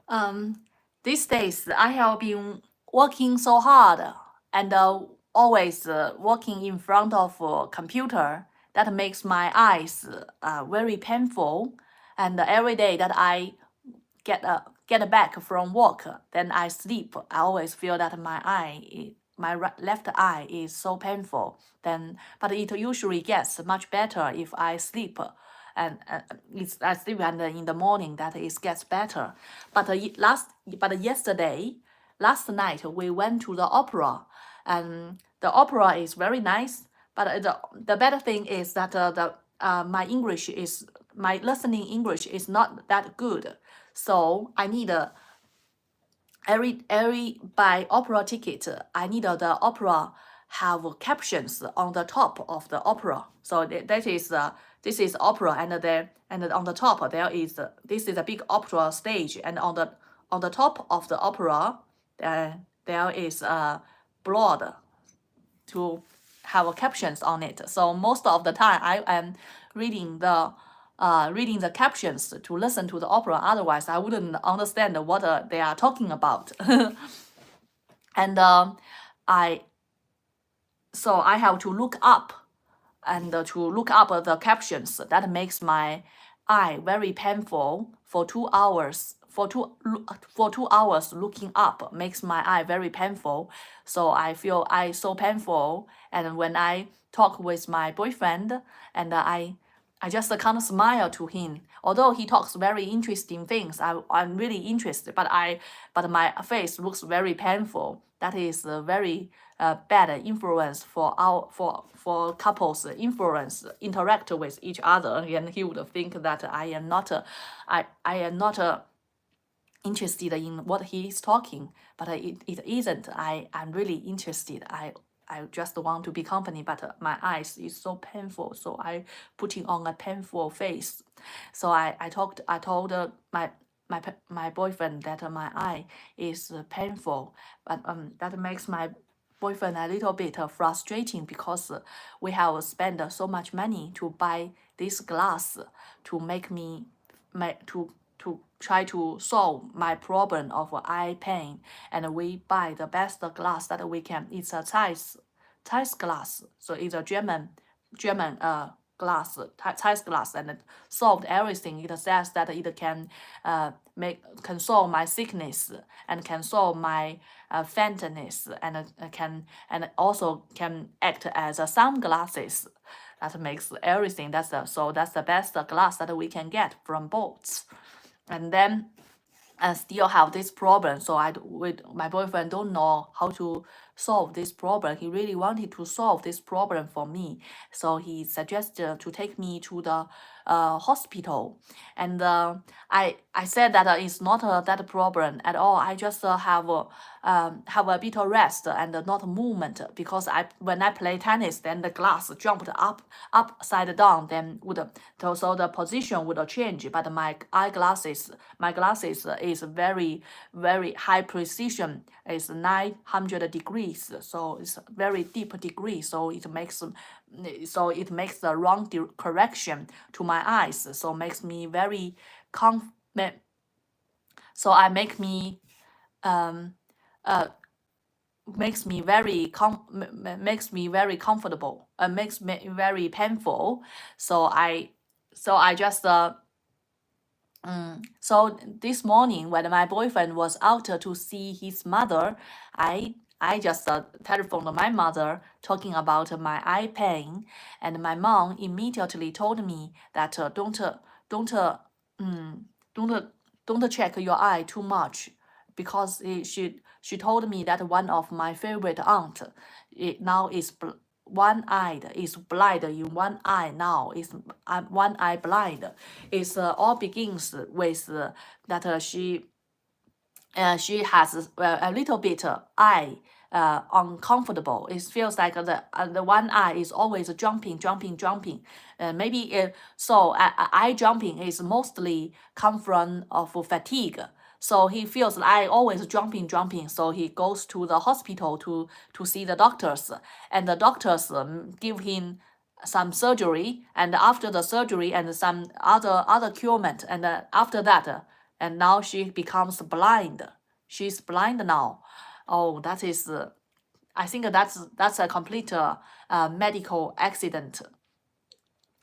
Um, these days, I have been working so hard and always working in front of a computer that makes my eyes very painful. And every day that I get back from work, then I sleep. I always feel that left eye is so painful. But it usually gets much better if I sleep, and I sleep and in the morning that it gets better. But last night we went to the opera, and the opera is very nice. But the better thing is that my listening English is not that good. So I need every buy opera ticket. I need the opera have captions on the top of the opera. So that is this is opera, and on the top there is this is a big opera stage, and on the top of the opera there is a board to have captions on it. So most of the time I am reading the captions to listen to the opera. Otherwise, I wouldn't understand what they are talking about. And I so I have to look up the captions. That makes my eye very painful for 2 hours. For 2 hours looking up makes my eye very painful. So I feel eye so painful. And when I talk with my boyfriend, and I just kind of smile to him. Although he talks very interesting things, I'm really interested, but my face looks very painful. That is a very bad influence for couples influence interact with each other, and he would think that I am not interested in what he is talking, but it isn't. I'm really interested. I just want to be company, but my eyes is so painful, so I putting on a painful face. So I told my boyfriend that my eye is painful, but that makes my boyfriend a little bit frustrating, because we have spent so much money to buy this glass to make me to try to solve my problem of eye pain, and we buy the best glass that we can. It's a Zeiss glass, so it's a German glass, Zeiss glass, and it solved everything. It says that it can can solve my sickness, and can solve my faintness, and also can act as a sunglasses. That makes everything. That's the best glass that we can get from boats. And then I still have this problem. So with my boyfriend don't know how to solve this problem. He really wanted to solve this problem for me. So he suggested to take me to the hospital. And I said that it's not that problem at all. I just have a bit of rest and not movement, because when I play tennis, then the glass jumped upside down, then so the position would change. But my glasses is very high precision. It's 900 degrees, so it's very deep degree. So it makes the wrong correction to my eyes. So makes me very so I make me makes me very comfortable, makes me very painful. So I just so this morning when my boyfriend was out to see his mother, I just telephoned my mother talking about my eye pain, and my mom immediately told me that don't don't check your eye too much, because she told me that one of my favorite aunt now is one-eyed, is blind in one eye now, is one eye blind. It's all begins with that she has a little bit eye uncomfortable. It feels like the one eye is always jumping. Maybe eye jumping is mostly come from of fatigue. So he feels like always jumping. So he goes to the hospital to see the doctors, and the doctors give him some surgery, and after the surgery and some other curement, and after that and now she becomes blind. She's blind now. Oh, that is, I think that's a complete medical accident.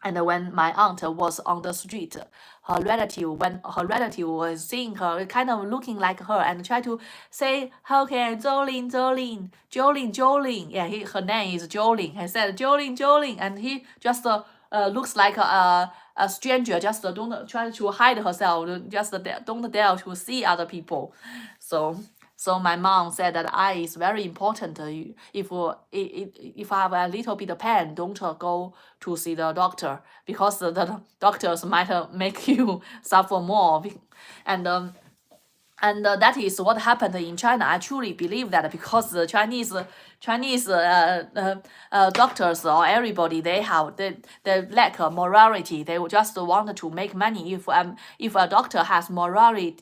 And when my aunt was on the street, when her relative was seeing her, kind of looking like her, and tried to say, "Okay, Jolene, Jolene, Jolene, Jolene." Yeah, her name is Jolene. He said, "Jolene, Jolene," and he just looks like a stranger. Just don't try to hide herself. Just don't dare to see other people. So my mom said that eye is very important. If I have a little bit of pain, don't go to see the doctor, because the doctors might make you suffer more. And that is what happened in China. I truly believe that, because the Chinese doctors or everybody, they lack morality. They just want to make money. If a doctor has morality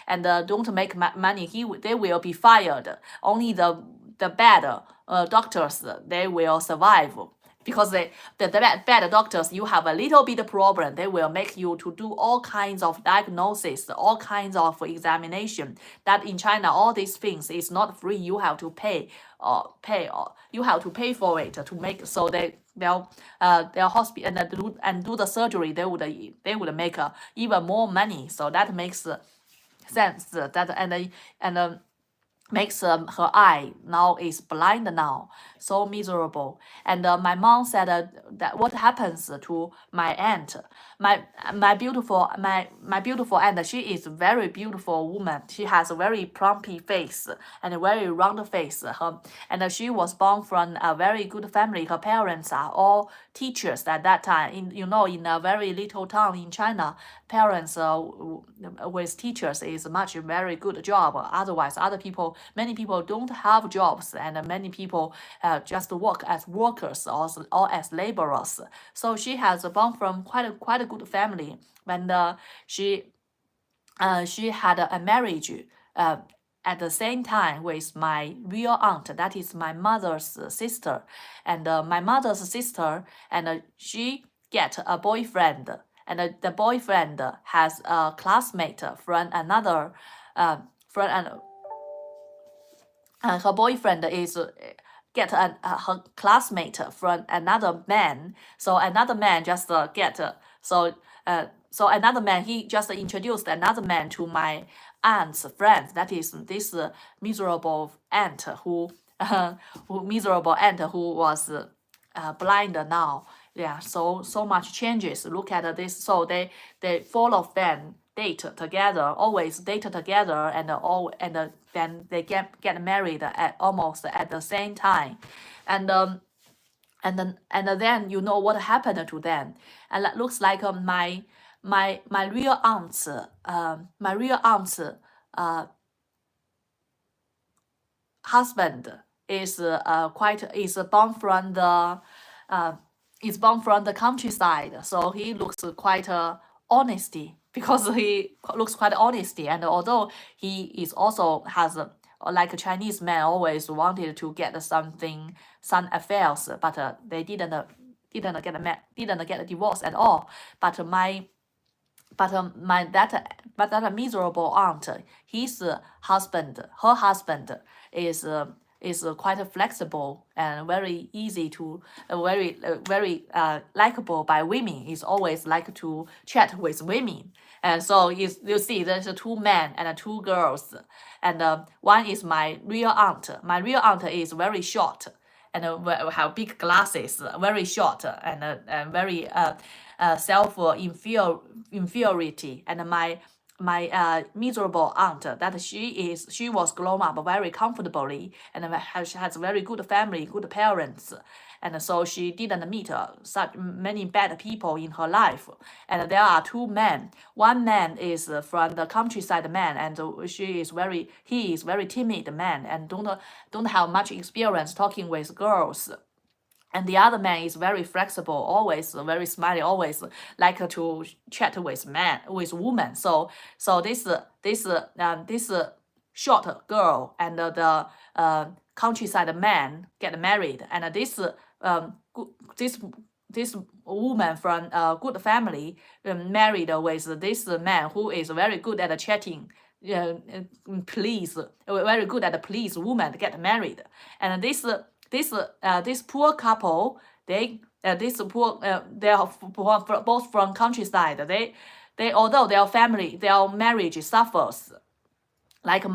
and don't make money, they will be fired. Only the bad doctors, they will survive, because the bad doctors, you have a little bit of problem, they will make you to do all kinds of diagnosis, all kinds of examination. That in China, all these things is not free. You have to pay, or you have to pay for it to make. So their hospital and do the surgery, they would make even more money. So that makes sense. That and makes her eye now is blind now, so miserable. And my mom said that what happens to my aunt, my beautiful aunt, she is very beautiful woman. She has a very plumpy face and a very round face. And she was born from a very good family. Her parents are all teachers at that time. In a very little town in China, parents with teachers is very good job. Otherwise, many people don't have jobs, and many people just work as workers or as laborers. So she has born from quite a good family. When she had a marriage at the same time with my real aunt, that is my mother's sister. And my mother's sister, and she get a boyfriend, and the boyfriend has a classmate from another her boyfriend is get her classmate from another man. So another man just so another man, he just introduced another man to my aunt's friend. That is this miserable aunt who was blind now. Yeah, so much changes. Look at this. So they four of them date together, always date together, and then they get married almost at the same time. And then you know what happened to them. And it looks like my real aunt's husband is born from the countryside. So he looks quite honesty, because he looks quite honesty. And although he is also has like a Chinese man always wanted to get some affairs, but they didn't get a divorce at all. But that miserable aunt, her husband is quite flexible and very easy to very likable by women. Is always like to chat with women. And so you see there's two men and two girls, and one is my real aunt. My real aunt is very short and have big glasses, very short, and very self inferiority. And my miserable aunt, that she was grown up very comfortably and has very good family, good parents. And so she didn't meet such many bad people in her life. And there are two men. One man is from the countryside man, and he is very timid man, and don't have much experience talking with girls. And the other man is very flexible, always very smiley, always like to chat with women. So this short girl and the countryside man get married, and this this woman from a good family married with this man who is very good at chatting. Police, very good at the police woman get married, and this poor couple, they are both from countryside. They although their marriage suffers, like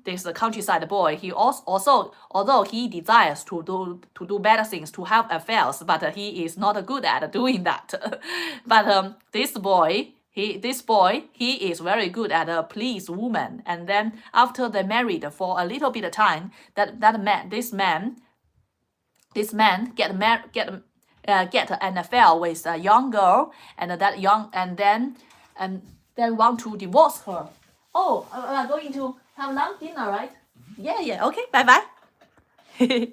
this countryside boy, he also although he desires to do better things, to have affairs, but he is not good at doing that. But this boy he is very good at a please woman, and then after they married for a little bit of time, this man get an affair with a young girl, and then want to divorce her. Oh, we are going to have lunch dinner, right? Yeah, okay, bye bye.